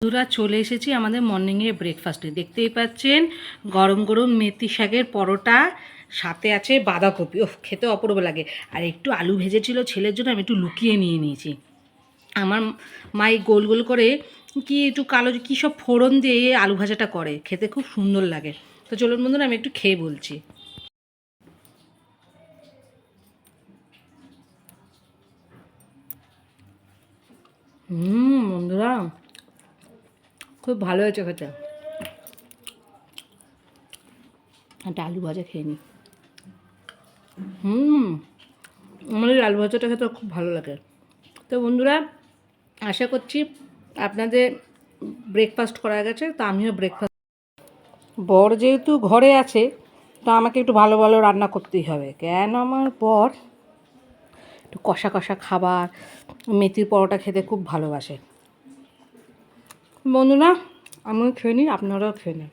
বন্ধুরা চলে এসেছি আমাদের মর্নিংয়ে ব্রেকফাস্টে। দেখতেই পাচ্ছেন গরম গরম মেথি শাকের পরোটা, সাথে আছে বাঁধাকপি। ওহ, খেতে অপূর্ব লাগে। আর একটু আলু ভেজেছিল ছেলের জন্য, আমি একটু লুকিয়ে নিয়ে নিয়েছি। আমার মা এই গোল গোল করে কি একটু কালো কী সব ফোড়ন দিয়ে আলু ভাজাটা করে, খেতে খুব সুন্দর লাগে। তো চলুন বন্ধুরা, আমি একটু খেয়ে বলছি। বন্ধুরা খুব ভালো হয়েছে খেতে। একটা আলু ভাজা খেয়ে নিই। আমার এই আলু ভাজাটা খেতে খুব ভালো লাগে। তো বন্ধুরা, আশা করছি আপনাদের ব্রেকফাস্ট করা গেছে। তো আমিও ব্রেকফাস্ট, বর যেহেতু ঘরে আছে তো আমাকে একটু ভালো ভালো রান্না করতেই হবে, কেন আমার বর একটু কষা কষা খাবার, মেথির পরোটা খেতে খুব ভালোবাসে। বন্ধুরা, আমিও খেয়ে নিই, আপনারাও খেয়ে নিন।